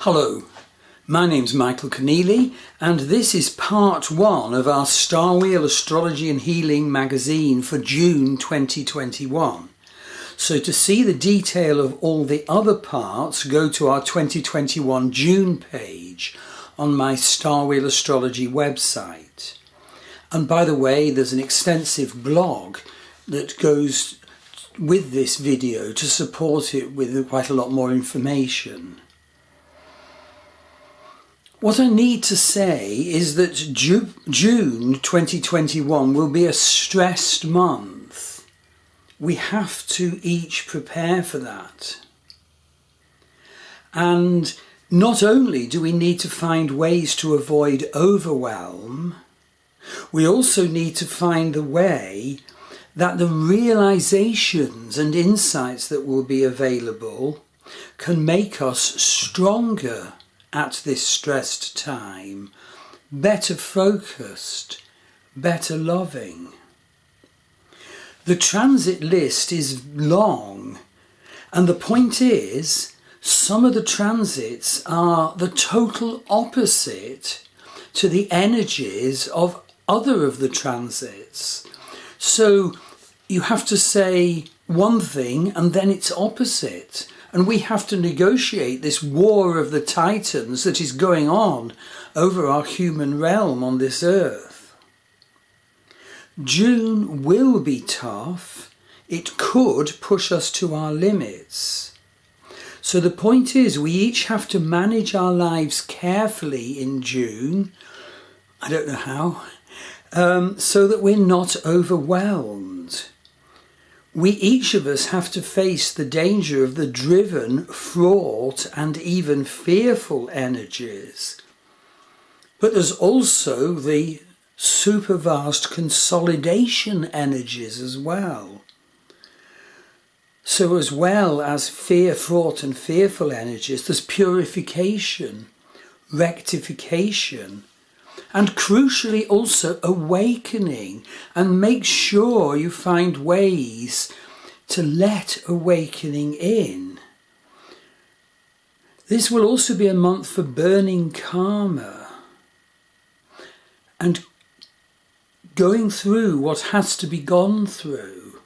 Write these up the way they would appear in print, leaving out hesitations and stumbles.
Hello, my name's Michael Conneely and this is part one of our Starwheel Astrology and Healing magazine for June 2021. So to see the detail of all the other parts, go to our 2021 June page on my Starwheel Astrology website. And by the way, there's an extensive blog that goes with this video to support it with quite a lot more information. What I need to say is that June 2021 will be a stressed month. We have to each prepare for that. And not only do we need to find ways to avoid overwhelm, we also need to find the way that the realizations and insights that will be available can make us stronger at this stressed time, better focused, better loving. The transit list is long, and the point is, some of the transits are the total opposite to the energies of other of the transits. So you have to say one thing and then it's opposite. And we have to negotiate this war of the titans that is going on over our human realm on this earth. June will be tough. It could push us to our limits. So the point is, we each have to manage our lives carefully in June. I don't know how, so that we're not overwhelmed. We each of us have to face the danger of the driven, fraught and even fearful energies. But there's also the super vast consolidation energies as well. So as well as fear, fraught and fearful energies, there's purification, rectification, and crucially also awakening, and make sure you find ways to let awakening in. This will also be a month for burning karma and going through what has to be gone through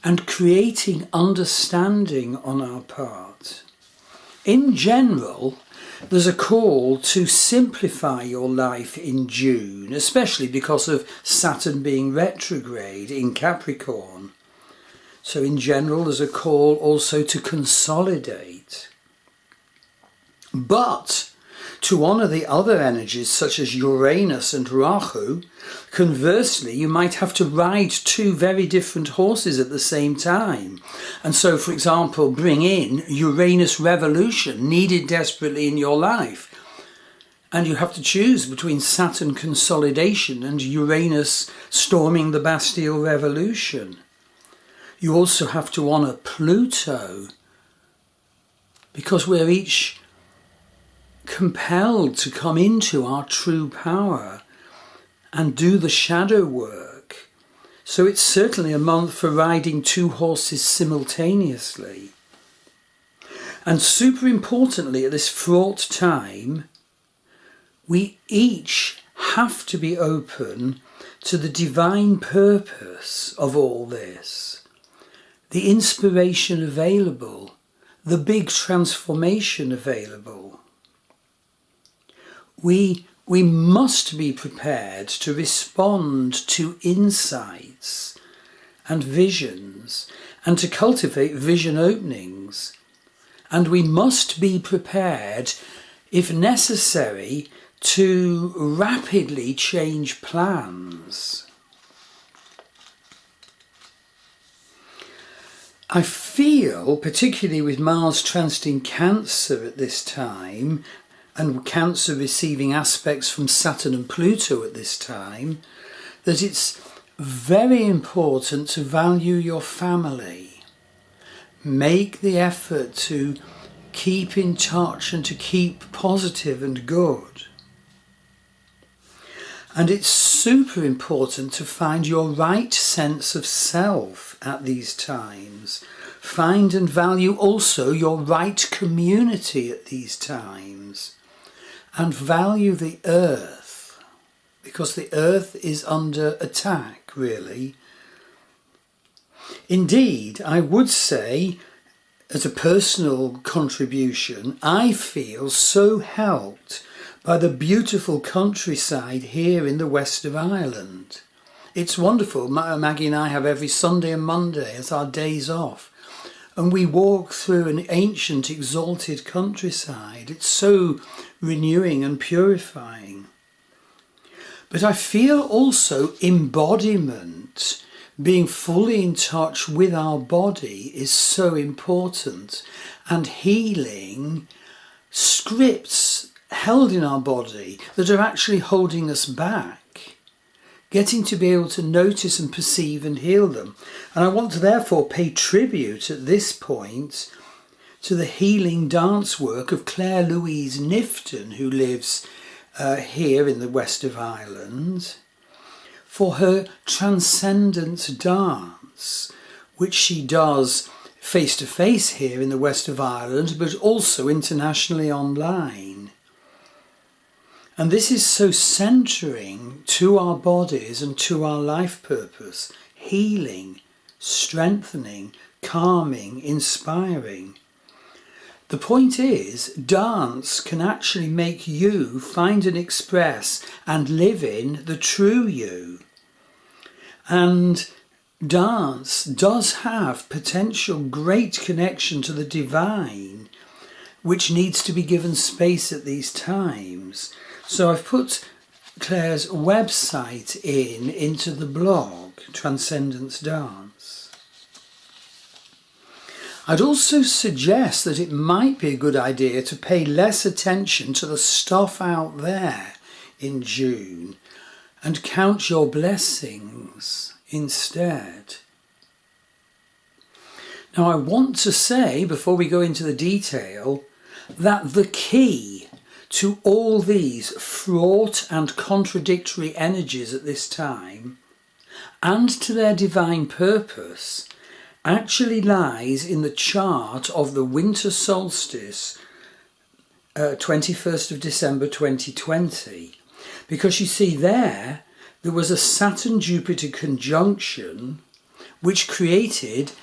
and creating understanding on our part. In general, there's a call to simplify your life in June, especially because of Saturn being retrograde in Capricorn. So in general, there's a call also to consolidate. But to honour the other energies such as Uranus and Rahu, conversely, you might have to ride two very different horses at the same time. And so, for example, bring in Uranus revolution needed desperately in your life. And you have to choose between Saturn consolidation and Uranus storming the Bastille revolution. You also have to honour Pluto, because we're each compelled to come into our true power and do the shadow work. So it's certainly a month for riding two horses simultaneously. And super importantly, at this fraught time, we each have to be open to the divine purpose of all this, the inspiration available, the big transformation available. We must be prepared to respond to insights and visions and to cultivate vision openings. And we must be prepared, if necessary, to rapidly change plans. I feel, particularly with Mars transiting Cancer at this time, and Cancer receiving aspects from Saturn and Pluto at this time, that it's very important to value your family. Make the effort to keep in touch and to keep positive and good. And it's super important to find your right sense of self at these times. find and value also your right community at these times, and value the earth, because the earth is under attack, really. Indeed, I would say, as a personal contribution, I feel so helped by the beautiful countryside here in the west of Ireland. It's wonderful. Maggie and I have every Sunday and Monday as our days off, and we walk through an ancient, exalted countryside. It's so renewing and purifying. But I feel also embodiment, being fully in touch with our body, is so important, and healing scripts held in our body that are actually holding us back, getting to be able to notice and perceive and heal them. And I want to therefore pay tribute at this point to the healing dance work of Claire Louise Nifton, who lives here in the west of Ireland, for her transcendence dance, which she does face-to-face here in the west of Ireland, but also internationally online. And this is so centering to our bodies and to our life purpose, healing, strengthening, calming, inspiring. The point is, dance can actually make you find and express and live in the true you. And dance does have potential great connection to the divine, which needs to be given space at these times. So I've put Claire's website into the blog, Transcendence Dance. I'd also suggest that it might be a good idea to pay less attention to the stuff out there in June and count your blessings instead. Now, I want to say, before we go into the detail, that the key to all these fraught and contradictory energies at this time, and to their divine purpose, actually lies in the chart of the winter solstice, 21st of December 2020. Because you see there was a Saturn-Jupiter conjunction which created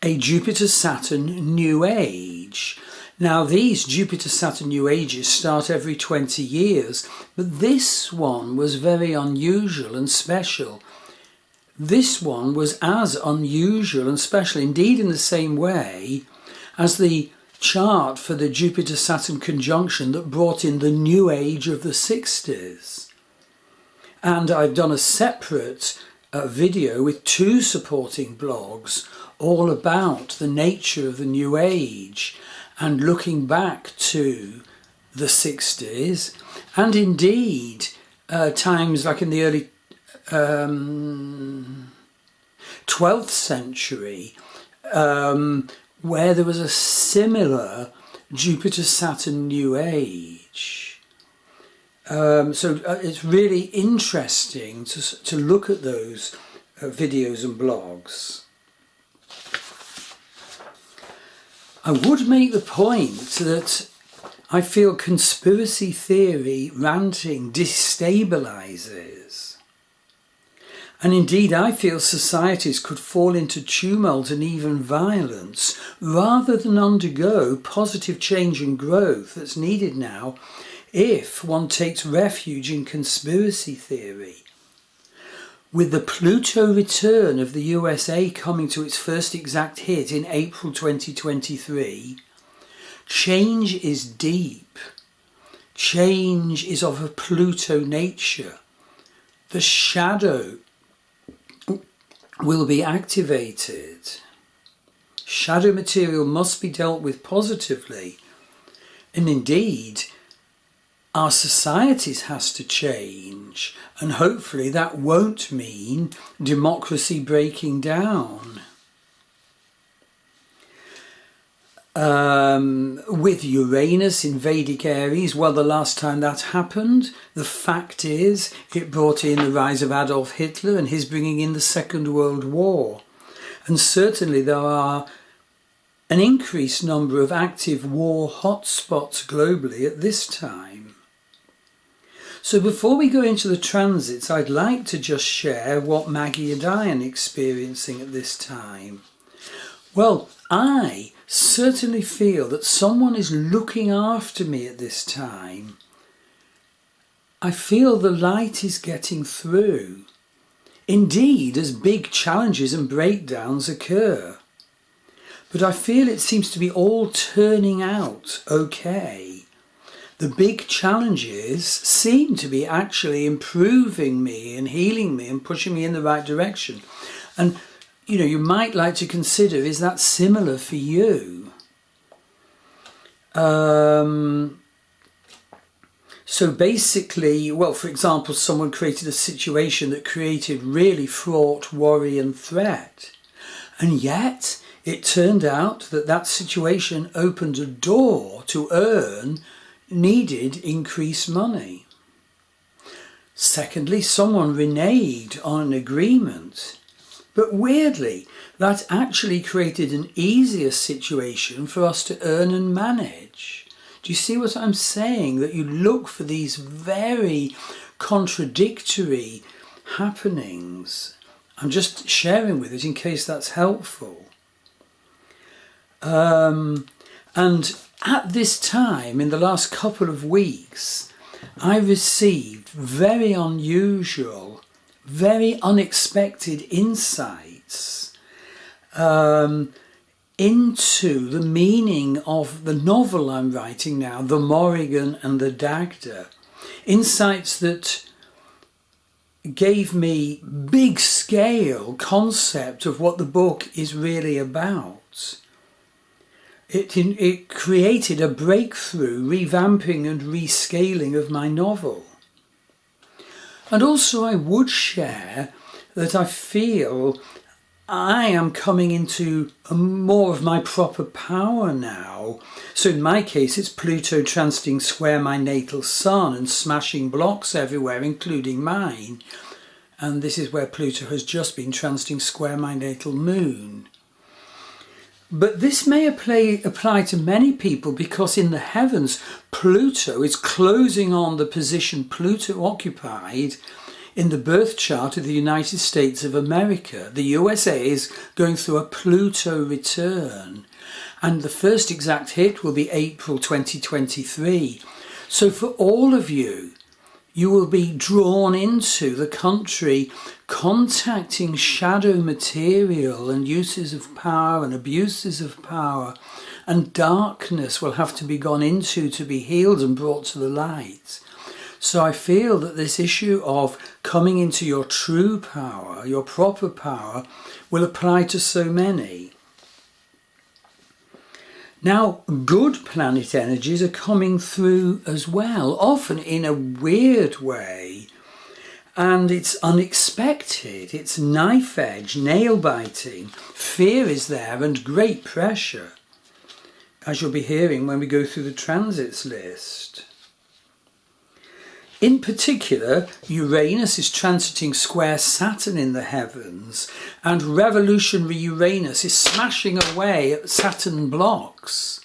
a Jupiter-Saturn New Age. Now, these Jupiter-Saturn New Ages start every 20 years, but this one was very unusual and special. This one was as unusual and special, indeed in the same way as the chart for the Jupiter-Saturn conjunction that brought in the New Age of the 60s. And I've done a separate video with 2 supporting blogs all about the nature of the New Age and looking back to the 60s, and indeed times like in the early 12th century, where there was a similar Jupiter-Saturn New Age. So it's really interesting to look at those videos and blogs. I would make the point that I feel conspiracy theory ranting destabilises. And indeed, I feel societies could fall into tumult and even violence rather than undergo positive change and growth that's needed now if one takes refuge in conspiracy theory. With the Pluto return of the USA coming to its first exact hit in April 2023, change is deep. Change is of a Pluto nature. The shadow will be activated. Shadow material must be dealt with positively. And indeed, our societies has to change, and hopefully that won't mean democracy breaking down. With Uranus in Vedic Aries, well, the last time that happened, the fact is it brought in the rise of Adolf Hitler and his bringing in the Second World War. And certainly there are an increased number of active war hotspots globally at this time. So before we go into the transits, I'd like to just share what Maggie and I are experiencing at this time. Well, I certainly feel that someone is looking after me at this time. I feel the light is getting through. Indeed, as big challenges and breakdowns occur. But I feel it seems to be all turning out okay. The big challenges seem to be actually improving me and healing me and pushing me in the right direction. And, you know, you might like to consider, is that similar for you? So basically, well, for example, someone created a situation that created really fraught worry and threat. And yet, it turned out that that situation opened a door to earn needed increased money. Secondly, someone reneged on an agreement. But weirdly, that actually created an easier situation for us to earn and manage. Do you see what I'm saying? That you look for these very contradictory happenings. I'm just sharing with it in case that's helpful. And at this time, in the last couple of weeks, I received very unusual, very unexpected insights into the meaning of the novel I'm writing now, The Morrigan and the Dagda. Insights that gave me big scale concept of what the book is really about. It created a breakthrough, revamping and rescaling of my novel. And also I would share that I feel I am coming into more of my proper power now. So in my case, it's Pluto transiting square my natal sun and smashing blocks everywhere, including mine. And this is where Pluto has just been transiting square my natal moon. But this may apply to many people because in the heavens, Pluto is closing on the position Pluto occupied in the birth chart of the United States of America. The USA is going through a Pluto return, and the first exact hit will be April 2023. So for all of you, you will be drawn into the country contacting shadow material and uses of power and abuses of power, and darkness will have to be gone into to be healed and brought to the light. So I feel that this issue of coming into your true power, your proper power, will apply to so many. Now, good planet energies are coming through as well, often in a weird way. And it's unexpected, it's knife edge, nail biting, fear is there and great pressure, as you'll be hearing when we go through the transits list. In particular, Uranus is transiting square Saturn in the heavens, and revolutionary Uranus is smashing away at Saturn blocks,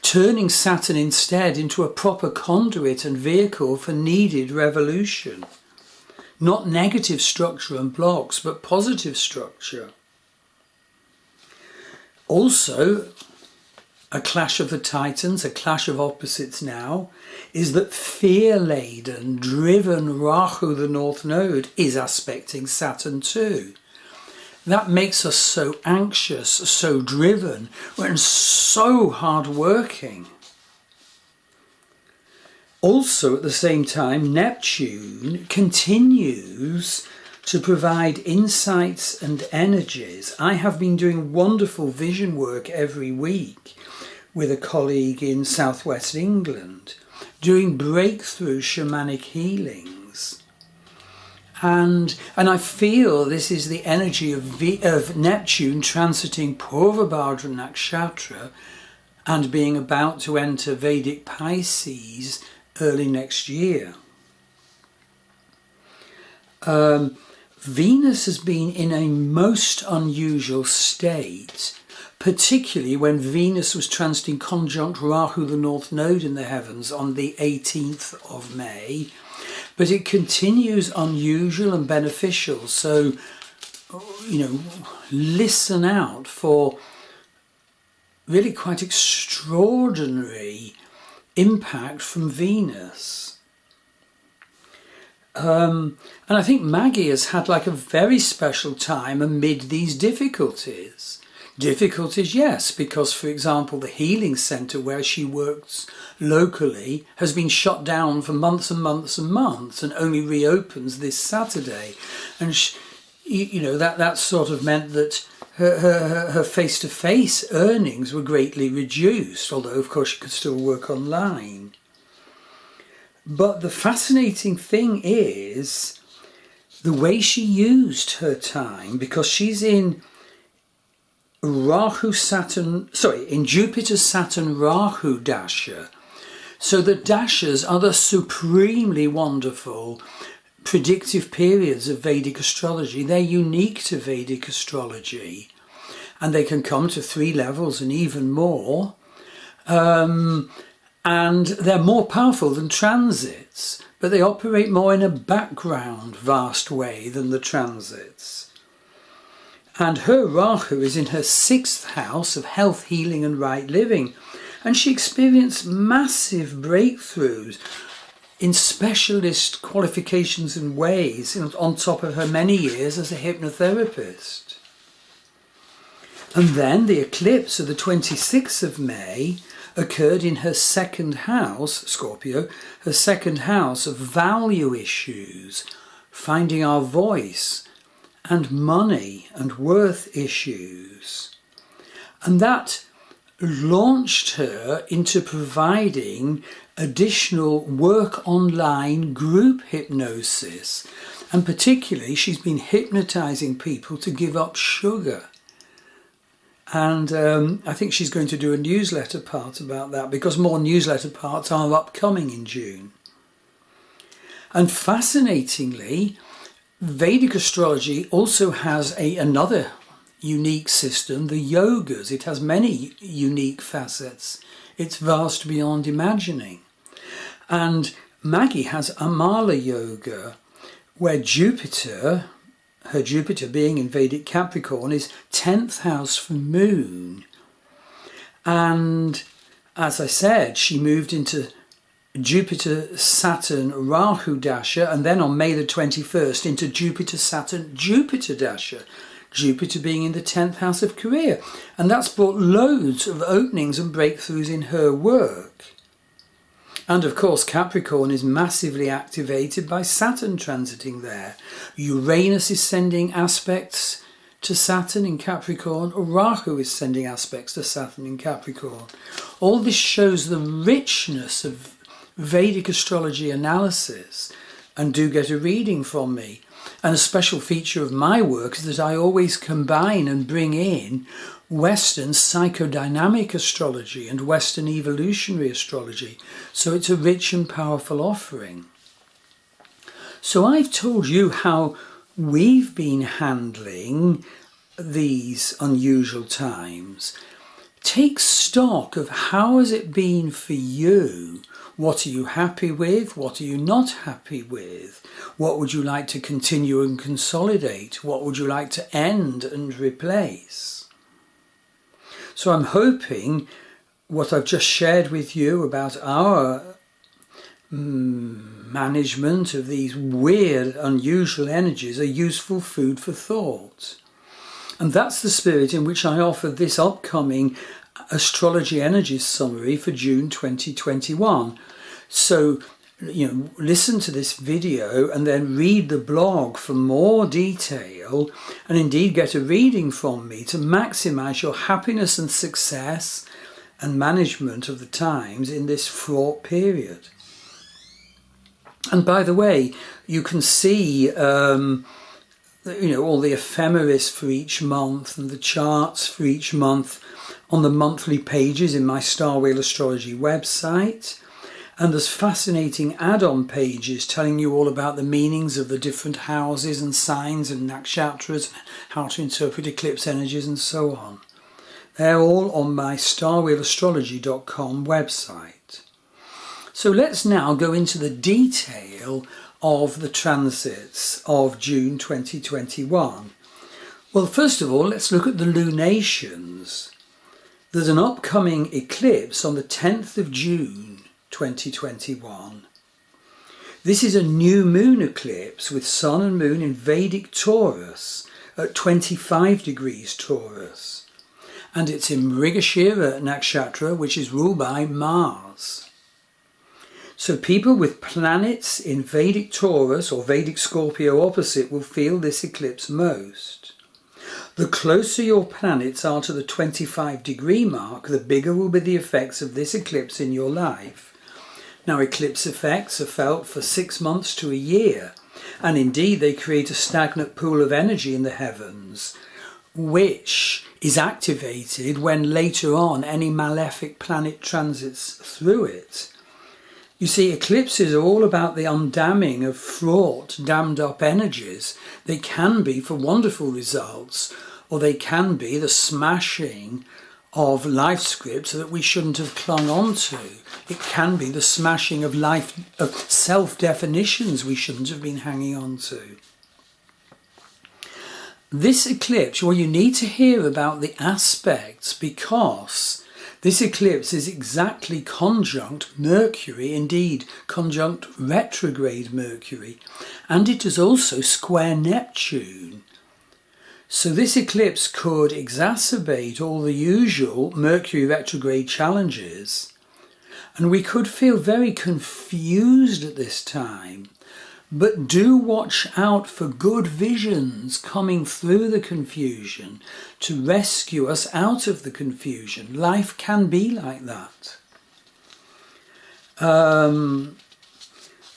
turning Saturn instead into a proper conduit and vehicle for needed revolution. Not negative structure and blocks, but positive structure. Also, a clash of the titans, a clash of opposites now, is that fear-laden, driven Rahu, the North Node, is aspecting Saturn too. That makes us so anxious, so driven, and so hard-working. Also, at the same time, Neptune continues to provide insights and energies. I have been doing wonderful vision work every week with a colleague in southwest England, doing breakthrough shamanic healings. And I feel this is the energy of Neptune transiting Purvabhadra Nakshatra and being about to enter Vedic Pisces early next year. Venus has been in a most unusual state, particularly when Venus was transiting conjunct Rahu, the North Node in the heavens, on the 18th of May. But it continues unusual and beneficial. So, listen out for really quite extraordinary impact from Venus. And I think Maggie has had like a very special time amid these difficulties. Difficulties, yes, because, for example, the healing centre where she works locally has been shut down for months and months and months, and only reopens this Saturday. And that sort of meant that her face-to-face earnings were greatly reduced, although of course she could still work online. But the fascinating thing is the way she used her time, because she's in in Jupiter Saturn Rahu Dasha. So the dashas are the supremely wonderful predictive periods of Vedic astrology. They're unique to Vedic astrology, and they can come to 3 levels and even more. And they're more powerful than transits, but they operate more in a background vast way than the transits. And her Rahu is in her 6th house of health, healing and right living. And she experienced massive breakthroughs in specialist qualifications and ways on top of her many years as a hypnotherapist. And then the eclipse of the 26th of May occurred in her 2nd house, Scorpio, her 2nd house of value issues, finding our voice, and money and worth issues. And that launched her into providing additional work online group hypnosis. And particularly, she's been hypnotizing people to give up sugar. And I think she's going to do a newsletter part about that, because more newsletter parts are upcoming in June. And fascinatingly, Vedic astrology also has another unique system, the yogas. It has many unique facets. It's vast beyond imagining. And Maggie has Amala Yoga, where Jupiter, her Jupiter being in Vedic Capricorn, is 10th house from Moon. And as I said, she moved into Jupiter Saturn Rahu Dasha, and then on May the 21st into Jupiter Saturn Jupiter Dasha, Jupiter being in the 10th house of career. And that's brought loads of openings and breakthroughs in her work. And of course Capricorn is massively activated by Saturn transiting there. Uranus is sending aspects to Saturn in Capricorn, or Rahu is sending aspects to Saturn in Capricorn. All this shows the richness of Vedic astrology analysis. And do get a reading from me. And a special feature of my work is that I always combine and bring in Western psychodynamic astrology and Western evolutionary astrology. So it's a rich and powerful offering. So I've told you how we've been handling these unusual times. Take stock of how has it been for you. What are you happy with? What are you not happy with? What would you like to continue and consolidate? What would you like to end and replace? So I'm hoping what I've just shared with you about our management of these weird, unusual energies are useful food for thought. And that's the spirit in which I offer this upcoming Astrology Energies Summary for June 2021. So, listen to this video and then read the blog for more detail, and indeed get a reading from me to maximize your happiness and success and management of the times in this fraught period. And by the way, you can see all the ephemeris for each month and the charts for each month on the monthly pages in my Starwheel Astrology website. And there's fascinating add-on pages telling you all about the meanings of the different houses and signs and nakshatras, how to interpret eclipse energies and so on. They're all on my starwheelastrology.com website. So let's now go into the detail of the transits of June 2021. Well, first of all, let's look at the lunations. There's an upcoming eclipse on the 10th of June 2021. This is a new moon eclipse with Sun and Moon in Vedic Taurus at 25 degrees Taurus. And it's in Mrigashira Nakshatra, which is ruled by Mars. So people with planets in Vedic Taurus or Vedic Scorpio opposite will feel this eclipse most. The closer your planets are to the 25 degree mark, the bigger will be the effects of this eclipse in your life. Now, eclipse effects are felt for 6 months to a year, and indeed they create a stagnant pool of energy in the heavens, which is activated when later on any malefic planet transits through it. You see, eclipses are all about the undamming of fraught, dammed up energies. They can be for wonderful results, or they can be the smashing of life scripts that we shouldn't have clung on to. It can be the smashing of self-definitions we shouldn't have been hanging on to. This eclipse, well, you need to hear about the aspects because this eclipse is exactly conjunct Mercury, indeed conjunct retrograde Mercury, and it is also square Neptune. So this eclipse could exacerbate all the usual Mercury retrograde challenges, and we could feel very confused at this time. But do watch out for good visions coming through the confusion to rescue us out of the confusion. Life can be like that.